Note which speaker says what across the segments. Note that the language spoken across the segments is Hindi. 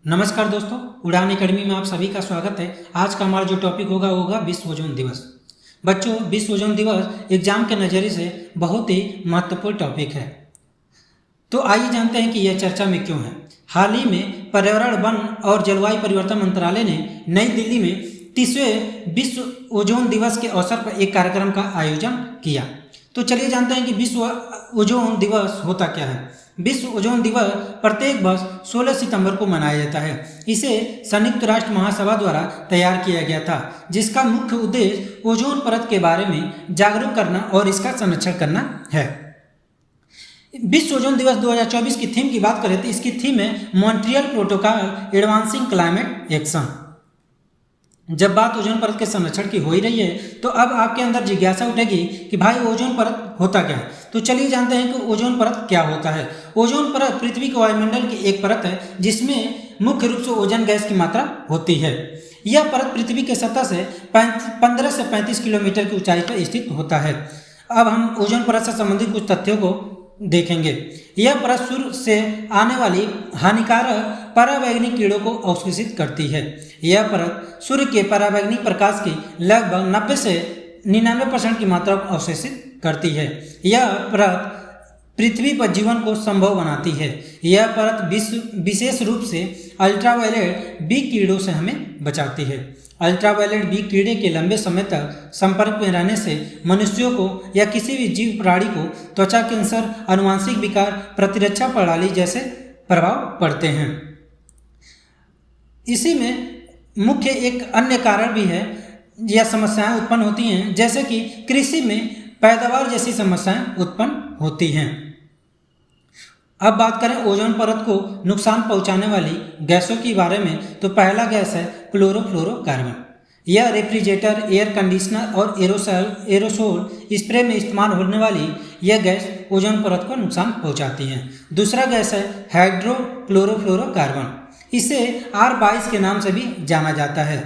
Speaker 1: नमस्कार दोस्तों, उड़ान एकेडमी में आप सभी का स्वागत है। आज का हमारा जो टॉपिक होगा विश्व ओजोन दिवस। बच्चों, विश्व ओजोन दिवस एग्जाम के नज़रिए से बहुत ही महत्वपूर्ण टॉपिक है। तो आइए जानते हैं कि यह चर्चा में क्यों है। हाल ही में पर्यावरण, वन और जलवायु परिवर्तन मंत्रालय ने नई दिल्ली में 30वें विश्व ओजोन दिवस के अवसर पर एक कार्यक्रम का आयोजन किया। तो चलिए जानते हैं कि विश्व ओजोन दिवस होता क्या है। विश्व ओजोन दिवस प्रत्येक वर्ष 16 सितंबर को मनाया जाता है। इसे संयुक्त राष्ट्र महासभा द्वारा तैयार किया गया था, जिसका मुख्य उद्देश्य ओजोन परत के बारे में जागरूक करना और इसका संरक्षण करना है। विश्व ओजोन दिवस 2024 की थीम की बात करें तो इसकी थीम है Montreal protocol advancing climate action. जब बात ओजोन परत के संरक्षण की हो ही रही है तो अब आपके अंदर जिज्ञासा उठेगी कि भाई ओजोन परत होता क्या है। तो चलिए जानते हैं कि ओजोन परत क्या होता है। ओजोन परत पृथ्वी के वायुमंडल की एक परत है जिसमें मुख्य रूप से ओजोन गैस की मात्रा होती है। यह परत पृथ्वी के सतह से 15 से 35 किलोमीटर की ऊंचाई पर स्थित होता है। अब हम ओजोन परत से संबंधित कुछ तथ्यों को देखेंगे। यह परत सूर्य से आने वाली हानिकारक पराबैंगनी किरणों को अवशोषित करती है। यह परत सूर्य के पराबैंगनी प्रकाश की लगभग 90 से 99% की मात्रा को अवशोषित करती है। यह परत पृथ्वी पर जीवन को संभव बनाती है। यह परत विशेष रूप से अल्ट्रावायलेट बी किरणों से हमें बचाती है। अल्ट्रावायलेट बी किरणें के लंबे समय तक संपर्क में रहने से मनुष्यों को या किसी भी जीव प्राणी को त्वचा कैंसर, आनुवंशिक विकार, प्रतिरक्षा प्रणाली जैसे प्रभाव पड़ते हैं। इसी में मुख्य एक अन्य कारण भी है या समस्याएं उत्पन्न होती हैं, जैसे कि कृषि में पैदावार जैसी समस्याएं उत्पन्न होती हैं। अब बात करें ओजोन परत को नुकसान पहुंचाने वाली गैसों के बारे में, तो पहला गैस है क्लोरोफ्लोरोकार्बन। यह रेफ्रिजरेटर, एयर कंडीशनर और एरोसोल स्प्रे में इस्तेमाल होने वाली यह गैस ओजोन परत को नुकसान पहुंचाती है। दूसरा गैस है हाइड्रोक्लोरोफ्लोरोकार्बन। इसे R22 के नाम से भी जाना जाता है।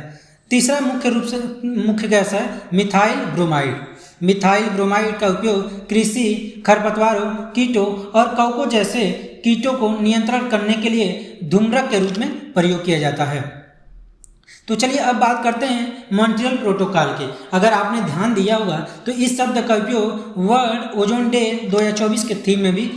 Speaker 1: तीसरा मुख्य गैस है मिथाइल ब्रोमाइड। मिथाइल ब्रोमाइड का उपयोग कृषि, खरपतवारों, कीटों और कवकों जैसे कीटों को नियंत्रण करने के लिए धूम्रक के रूप में प्रयोग किया जाता है। तो चलिए अब बात करते हैं मॉन्ट्रियल प्रोटोकॉल की। अगर आपने ध्यान दिया होगा तो इस शब्द का उपयोग वर्ल्ड ओजोन डे 2024 के थीम में भी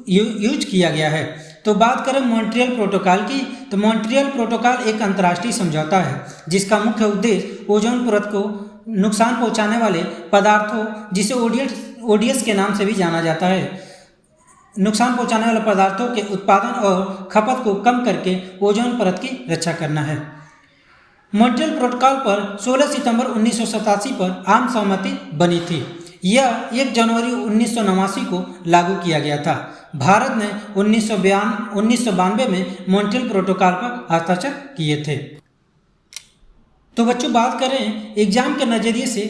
Speaker 1: यूज किया गया है। तो बात करें मॉन्ट्रियल प्रोटोकॉल की, तो मॉन्ट्रियल प्रोटोकॉल एक अंतर्राष्ट्रीय समझौता है जिसका मुख्य उद्देश्य ओजोन परत को नुकसान पहुंचाने वाले पदार्थों, जिसे ओडीएस के नाम से भी जाना जाता है, नुकसान पहुंचाने वाले पदार्थों के उत्पादन और खपत को कम करके ओजोन परत की रक्षा करना है। मॉन्ट्रियल प्रोटोकॉल पर 16 सितंबर 1987 पर आम सहमति बनी थी। यह 1 जनवरी 1989 को लागू किया गया था। भारत ने 1992 में मॉन्ट्रियल प्रोटोकॉल पर हस्ताक्षर किए थे। तो बच्चों, बात करें एग्जाम के नज़रिए से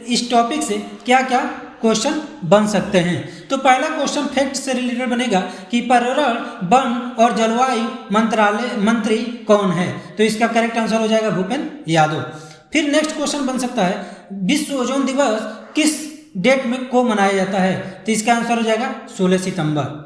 Speaker 1: इस टॉपिक से क्या क्या क्वेश्चन बन सकते हैं। तो पहला क्वेश्चन फैक्ट से रिलेटेड बनेगा कि पर्यावरण, वन और जलवायु मंत्रालय मंत्री कौन है। तो इसका करेक्ट आंसर हो जाएगा भूपेंद्र यादव। फिर नेक्स्ट क्वेश्चन बन सकता है विश्व ओजोन दिवस किस डेट में को मनाया जाता है। तो इसका आंसर हो जाएगा 16 सितंबर।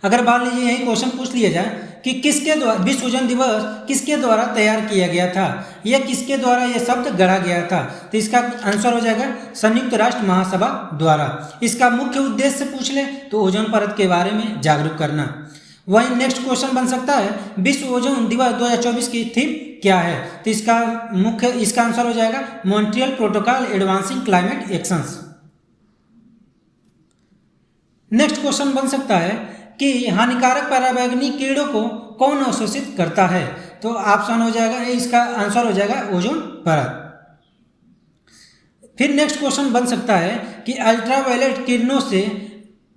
Speaker 1: अगर मान लीजिए यही क्वेश्चन पूछ लिया जाए कि किसके द्वारा विश्व ओजोन दिवस किसके द्वारा तैयार किया गया था या किसके द्वारा यह शब्द गढ़ा गया था, तो इसका आंसर हो जाएगा संयुक्त राष्ट्र महासभा द्वारा। इसका मुख्य उद्देश्य से पूछ ले तो ओजोन परत के बारे में जागरूक करना। वहीं नेक्स्ट क्वेश्चन बन सकता है विश्व ओजोन दिवस 2024 की थीम क्या है। तो इसका आंसर हो जाएगा Montreal protocol advancing climate actions. Next question बन सकता है कि हानिकारक पराबैंगनी किरणों को कौन अवशोषित करता है। तो ऑप्शन हो जाएगा, इसका आंसर हो जाएगा ओजोन परत। फिर नेक्स्ट क्वेश्चन बन सकता है कि अल्ट्रावायलेट किरणों से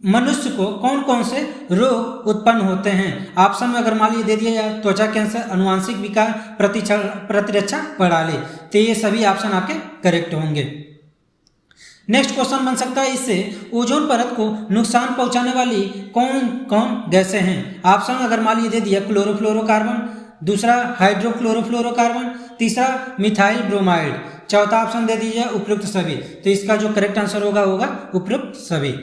Speaker 1: मनुष्य को कौन कौन से रोग उत्पन्न होते हैं। ऑप्शन में अगर मान लीजिए दे दिया जाए त्वचा कैंसर, आनुवंशिक विकार, प्रतिरक्षा प्रणाली, तो ये सभी ऑप्शन आपके करेक्ट होंगे। नेक्स्ट क्वेश्चन बन सकता है इससे ओजोन परत को नुकसान पहुंचाने वाली कौन कौन गैसें हैं। ऑप्शन अगर मान लीजिए दे दिया क्लोरोफ्लोरोकार्बन, दूसरा हाइड्रोक्लोरोफ्लोरोकार्बन, तीसरा मिथाइल ब्रोमाइड, चौथा ऑप्शन दे दीजिए उपयुक्त सभी। तो इसका जो करेक्ट आंसर होगा उपयुक्त सभी।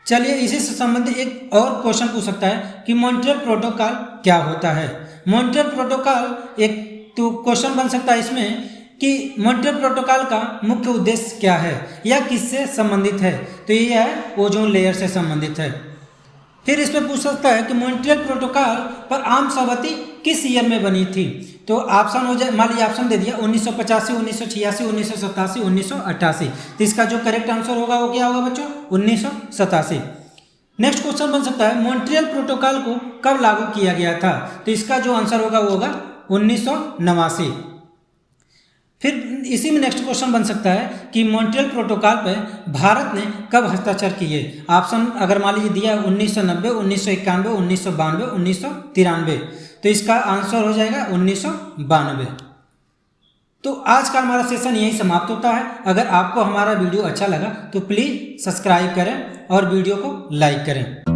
Speaker 1: चलिए इसी से संबंधित एक और क्वेश्चन पूछ सकता है कि मॉन्ट्रियल प्रोटोकॉल क्या होता है। मॉन्ट्रियल प्रोटोकॉल एक तो क्वेश्चन बन सकता है इसमें कि मॉन्ट्रियल प्रोटोकॉल का मुख्य उद्देश्य क्या है या किससे संबंधित है, तो ये है ओजोन लेयर से संबंधित है। फिर इसमें पूछ सकता है कि मॉन्ट्रियल प्रोटोकॉल पर आम सहमति किस ईयर में बनी थी, तो ऑप्शन हो जाए, मान लीजिए ऑप्शन दे दिया 1985, 1986, 1987, 1988, तो इसका जो करेक्ट आंसर होगा वो क्या होगा बच्चों, 1987। नेक्स्ट क्वेश्चन बन सकता है मॉन्ट्रियल प्रोटोकॉल को कब लागू किया गया था, तो इसका जो आंसर होगा वो होगा 1989। फिर इसी में नेक्स्ट क्वेश्चन बन सकता है कि मॉन्ट्रियल प्रोटोकॉल पर भारत ने कब हस्ताक्षर किए। ऑप्शन अगर मान लीजिए दिया 1990, 1991, 1992, 1993, तो इसका आंसर हो जाएगा 1992। तो आज का हमारा सेशन यही समाप्त होता है। अगर आपको हमारा वीडियो अच्छा लगा तो प्लीज़ सब्सक्राइब करें और वीडियो को लाइक करें।